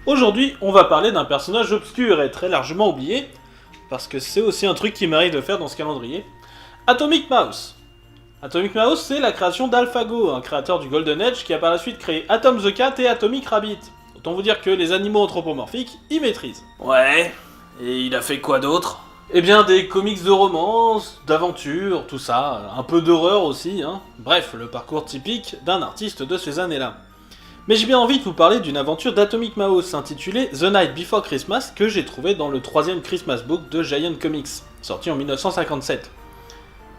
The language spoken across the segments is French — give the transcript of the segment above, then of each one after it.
Aujourd'hui, on va parler d'un personnage obscur et très largement oublié, parce que c'est aussi un truc qui m'arrive de faire dans ce calendrier, Atomic Mouse. Atomic Mouse, c'est la création d'AlphaGo, un créateur du Golden Age qui a par la suite créé Atom the Cat et Atomic Rabbit. Autant vous dire que les animaux anthropomorphiques, il maîtrise. Ouais, et il a fait quoi d'autre? Eh bien, des comics de romance, d'aventure, tout ça, un peu d'horreur aussi, hein. Bref, le parcours typique d'un artiste de ces années-là. Mais j'ai bien envie de vous parler d'une aventure d'Atomic Mouse intitulée The Night Before Christmas que j'ai trouvé dans le 3ème Christmas Book de Giant Comics, sorti en 1957.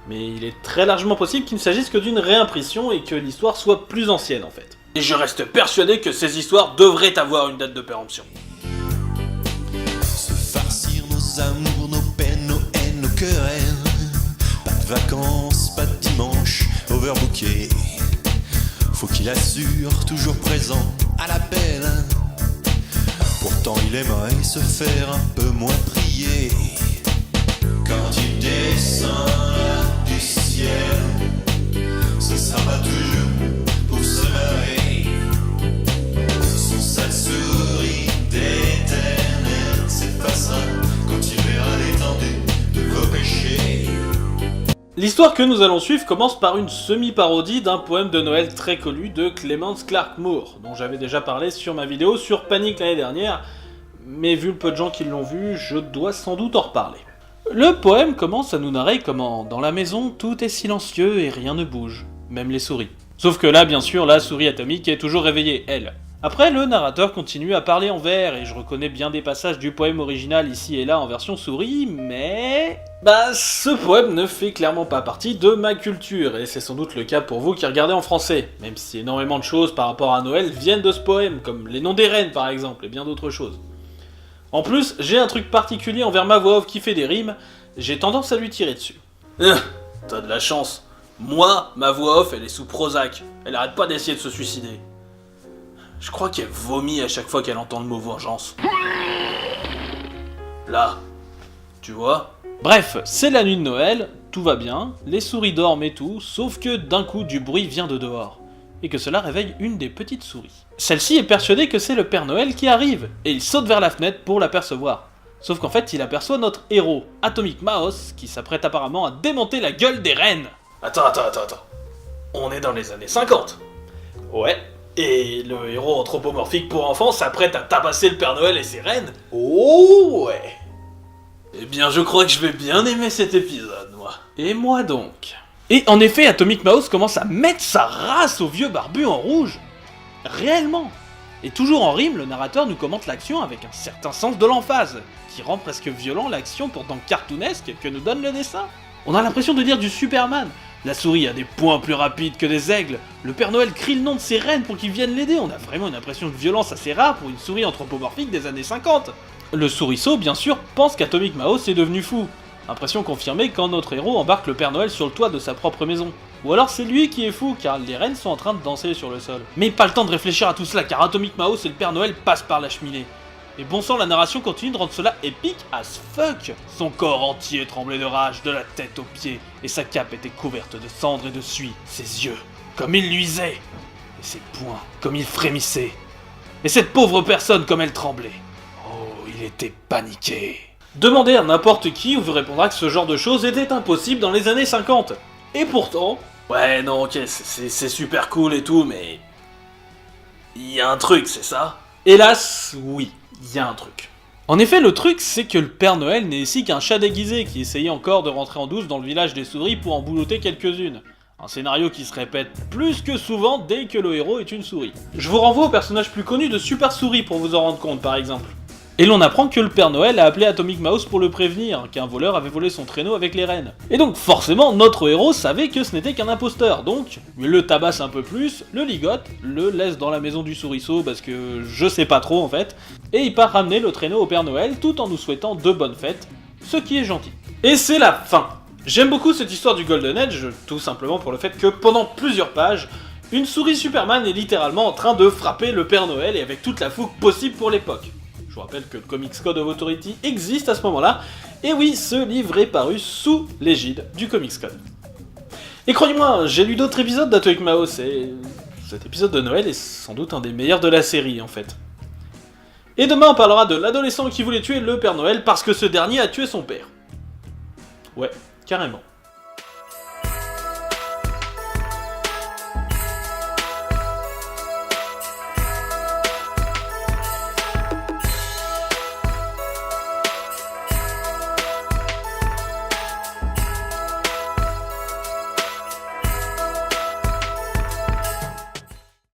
Mais il est très largement possible qu'il ne s'agisse que d'une réimpression et que l'histoire soit plus ancienne en fait. Et je reste persuadé que ces histoires devraient avoir une date de péremption. Se farcir nos amours, nos peines, nos haines, nos querelles. Pas de vacances, pas de dimanche, overbooké. Faut qu'il assure, toujours présent à l'appel. Pourtant il aimerait se faire un peu moins prier. Quand il descend là du ciel, ce sera pas toujours pour se marrer. Son sale sourire d'éternel s'effacera quand il verra l'étendue de vos péchés. L'histoire que nous allons suivre commence par une semi-parodie d'un poème de Noël très connu de Clemence Clark Moore, dont j'avais déjà parlé sur ma vidéo sur Panic l'année dernière, mais vu le peu de gens qui l'ont vu, je dois sans doute en reparler. Le poème commence à nous narrer comment, dans la maison, tout est silencieux et rien ne bouge, même les souris. Sauf que là, bien sûr, la souris atomique est toujours réveillée, elle. Après, le narrateur continue à parler en vers, et je reconnais bien des passages du poème original ici et là en version souris, mais... ce poème ne fait clairement pas partie de ma culture, et c'est sans doute le cas pour vous qui regardez en français, même si énormément de choses par rapport à Noël viennent de ce poème, comme les noms des reines par exemple, et bien d'autres choses. En plus, j'ai un truc particulier envers ma voix off qui fait des rimes, j'ai tendance à lui tirer dessus. T'as de la chance. Moi, ma voix off, elle est sous Prozac. Elle arrête pas d'essayer de se suicider. Je crois qu'elle vomit à chaque fois qu'elle entend le mot vengeance. Là, tu vois? Bref, c'est la nuit de Noël, tout va bien, les souris dorment et tout, sauf que d'un coup du bruit vient de dehors, et que cela réveille une des petites souris. Celle-ci est persuadée que c'est le Père Noël qui arrive, et il saute vers la fenêtre pour l'apercevoir. Sauf qu'en fait, il aperçoit notre héros, Atomic Mouse, qui s'apprête apparemment à démonter la gueule des reines. Attends. On est dans les années 50. Ouais. Et le héros anthropomorphique pour enfants s'apprête à tabasser le Père Noël et ses reines? Oh ouais. Eh bien, je crois que je vais bien aimer cet épisode, moi. Et moi donc. Et en effet, Atomic Mouse commence à mettre sa race au vieux barbu en rouge. Réellement. Et toujours en rime, le narrateur nous commente l'action avec un certain sens de l'emphase, qui rend presque violent l'action pourtant cartoonesque que nous donne le dessin. On a l'impression de lire du Superman. La souris a des poings plus rapides que des aigles, le Père Noël crie le nom de ses reines pour qu'ils viennent l'aider, on a vraiment une impression de violence assez rare pour une souris anthropomorphique des années 50. Le souriceau, bien sûr, pense qu'Atomic Mouse est devenu fou. Impression confirmée quand notre héros embarque le Père Noël sur le toit de sa propre maison. Ou alors c'est lui qui est fou, car les reines sont en train de danser sur le sol. Mais pas le temps de réfléchir à tout cela, car Atomic Mouse et le Père Noël passent par la cheminée. Et bon sang, la narration continue de rendre cela épique as fuck. Son corps entier tremblait de rage, de la tête aux pieds, et sa cape était couverte de cendres et de suie. Ses yeux, comme ils luisaient, et ses poings, comme ils frémissaient. Et cette pauvre personne, comme elle tremblait. Oh, il était paniqué. Demandez à n'importe qui, on vous répondra que ce genre de choses était impossible dans les années 50. Et pourtant... Ouais, non, ok, c'est super cool et tout, mais... Il y a un truc, c'est ça? Hélas, oui, il y a un truc. En effet, le truc, c'est que le Père Noël n'est ici qu'un chat déguisé qui essayait encore de rentrer en douce dans le village des souris pour en boulotter quelques-unes. Un scénario qui se répète plus que souvent dès que le héros est une souris. Je vous renvoie au personnage plus connu de Super Souris pour vous en rendre compte, par exemple. Et l'on apprend que le Père Noël a appelé Atomic Mouse pour le prévenir, qu'un voleur avait volé son traîneau avec les rennes. Et donc forcément, notre héros savait que ce n'était qu'un imposteur, donc il le tabasse un peu plus, le ligote, le laisse dans la maison du souriceau parce que je sais pas trop en fait, et il part ramener le traîneau au Père Noël tout en nous souhaitant de bonnes fêtes, ce qui est gentil. Et c'est la fin. J'aime beaucoup cette histoire du Golden Age, tout simplement pour le fait que pendant plusieurs pages, une souris Superman est littéralement en train de frapper le Père Noël et avec toute la fougue possible pour l'époque. Je vous rappelle que le Comics Code of Authority existe à ce moment-là, et oui, ce livre est paru sous l'égide du Comics Code. Et croyez-moi, j'ai lu d'autres épisodes d'Atomic Mouse, et cet épisode de Noël est sans doute un des meilleurs de la série, en fait. Et demain, on parlera de l'adolescent qui voulait tuer le Père Noël parce que ce dernier a tué son père. Ouais, carrément.